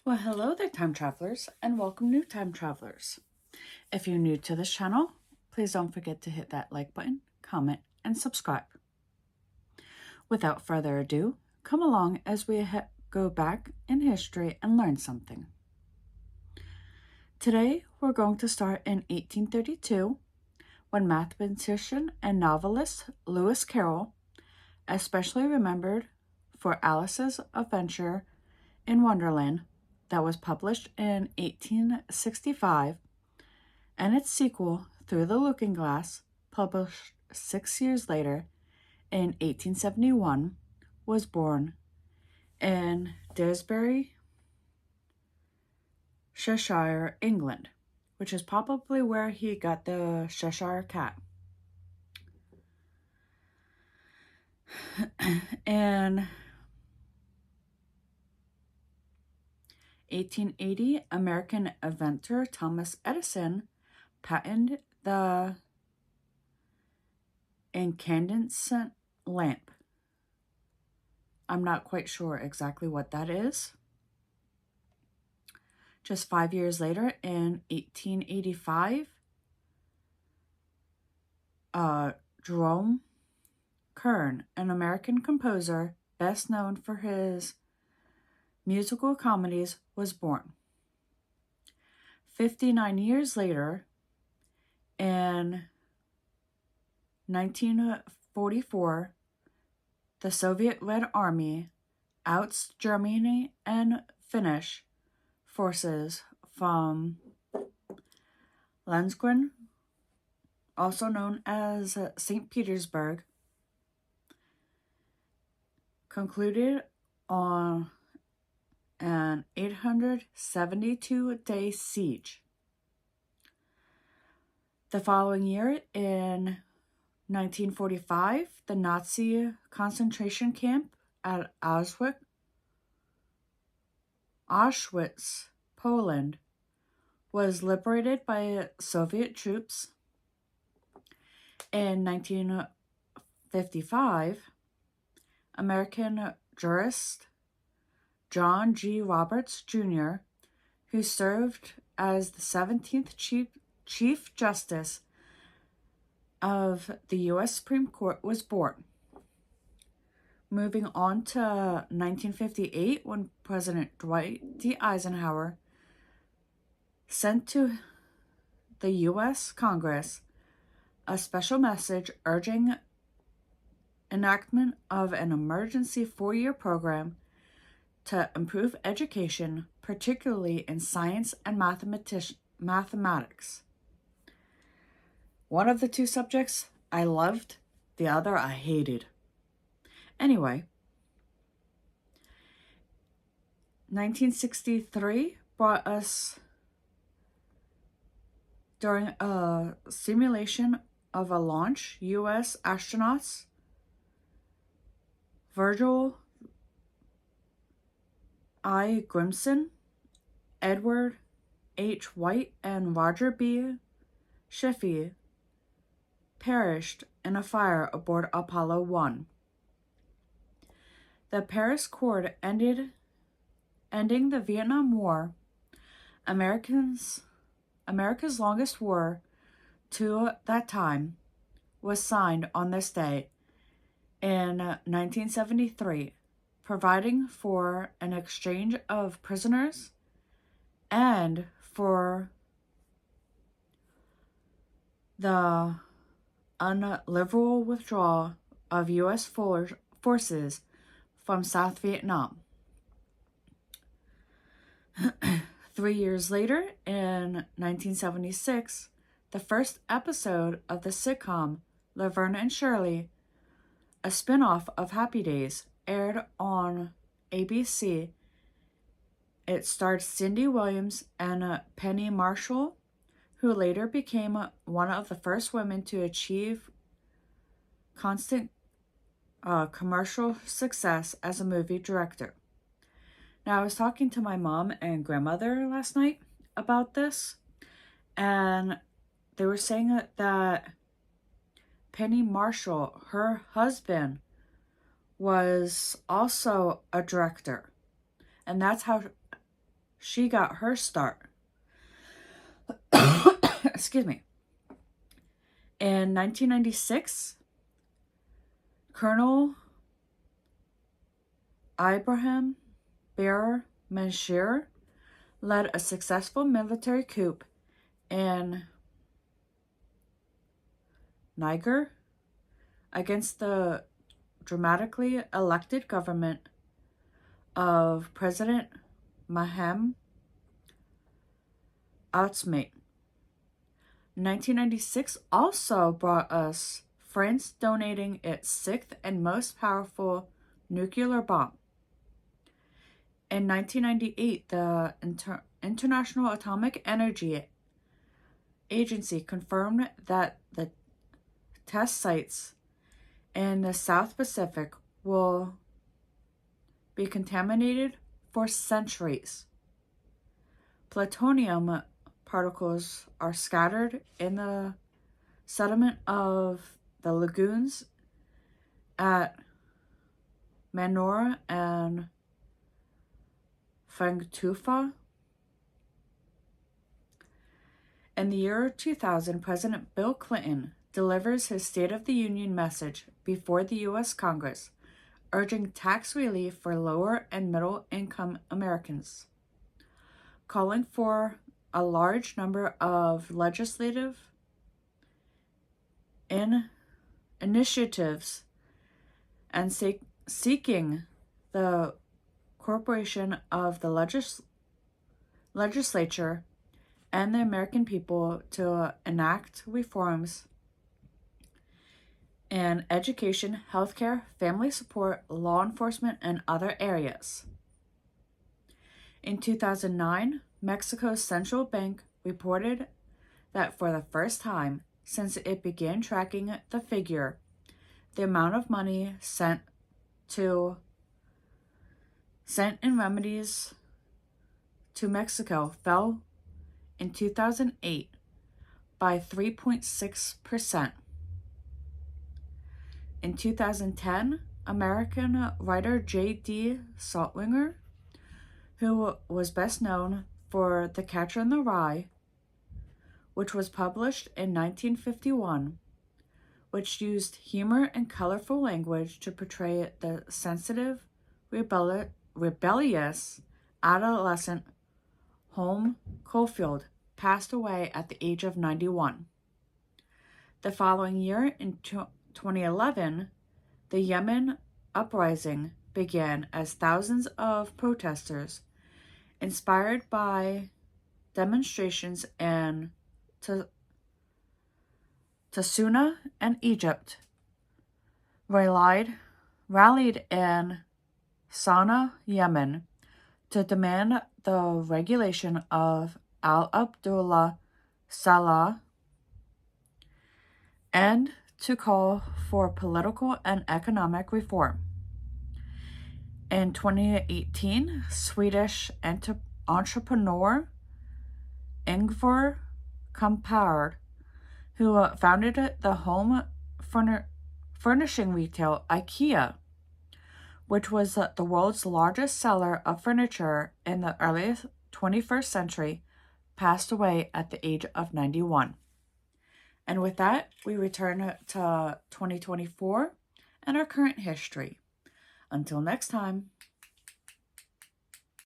Well, hello there, time travelers, and welcome, new time travelers. If you're new to this channel, please don't forget to hit that like button, comment, and subscribe. Without further ado, come along as we go back in history and learn something. Today, we're going to start in 1832 when mathematician and novelist Lewis Carroll, especially remembered for Alice's Adventure in Wonderland, that was published in 1865, and its sequel, Through the Looking Glass, published 6 years later in 1871, was born in Daresbury, Cheshire, England, which is probably where he got the Cheshire cat. In 1880, American inventor Thomas Edison patented the incandescent lamp. I'm not quite sure exactly what that is. Just 5 years later, in 1885, Jerome Kern, an American composer best known for his musical comedies, was born. 59 years later, in 1944, the Soviet Red Army outs Germany and Finnish forces from Leningrad, also known as St. Petersburg, concluded on an 872-day siege. The following year, in 1945, the Nazi concentration camp at Auschwitz, Poland, was liberated by Soviet troops. In 1955, American jurist John G. Roberts Jr., who served as the 17th Chief Justice of the U.S. Supreme Court, was born. Moving on to 1958, when President Dwight D. Eisenhower sent to the U.S. Congress a special message urging enactment of an emergency 4-year program to improve education, particularly in science and mathematics. One of the two subjects I loved, the other I hated. Anyway, 1963 brought us, during a simulation of a launch, U.S. astronauts Virgil I. Grimson, Edward H. White, and Roger B. Schiffy perished in a fire aboard Apollo 1. The Paris Accord ending the Vietnam War, America's longest war to that time, was signed on this day in 1973, providing for an exchange of prisoners and for the unilateral withdrawal of U.S. forces from South Vietnam. 3 years later, in 1976, the first episode of the sitcom Laverne and Shirley, a spin-off of Happy Days, aired on ABC. It starred Cindy Williams and Penny Marshall, who later became one of the first women to achieve constant commercial success as a movie director. Now, I was talking to my mom and grandmother last night about this, and they were saying that Penny Marshall, her husband, was also a director, and that's how she got her start. Excuse me. In 1996, Colonel Ibrahim Ber Manshir led a successful military coup in Niger against the dramatically elected government of President Mahem Outsmate. 1996 also brought us France donating its sixth and most powerful nuclear bomb. In 1998, the International Atomic Energy Agency confirmed that the test sites in the South Pacific will be contaminated for centuries. Plutonium particles are scattered in the sediment of the lagoons at Manora and Fangtufa. In the year 2000, President Bill Clinton delivers his State of the Union message before the U.S. Congress, urging tax relief for lower and middle income Americans, calling for a large number of legislative initiatives and seeking the cooperation of the legislature and the American people to enact reforms in education, healthcare, family support, law enforcement, and other areas. In 2009, Mexico's central bank reported that for the first time since it began tracking the figure, the amount of money sent in remedies to Mexico fell in 2008 by 3.6%. In 2010, American writer J.D. Salinger, who was best known for The Catcher in the Rye, which was published in 1951, which used humor and colorful language to portray the sensitive, rebellious adolescent Holm Caulfield, passed away at the age of 91. The following year, in 2011, the Yemen uprising began as thousands of protesters, inspired by demonstrations in Tasuna and Egypt, rallied in Sana'a, Yemen, to demand the regulation of Al-Abdullah Saleh and to call for political and economic reform. In 2018, Swedish entrepreneur Ingvar Kamprad, who founded the home furnishing retail IKEA, which was the world's largest seller of furniture in the early 21st century, passed away at the age of 91. And with that, we return to 2024 and our current history. Until next time.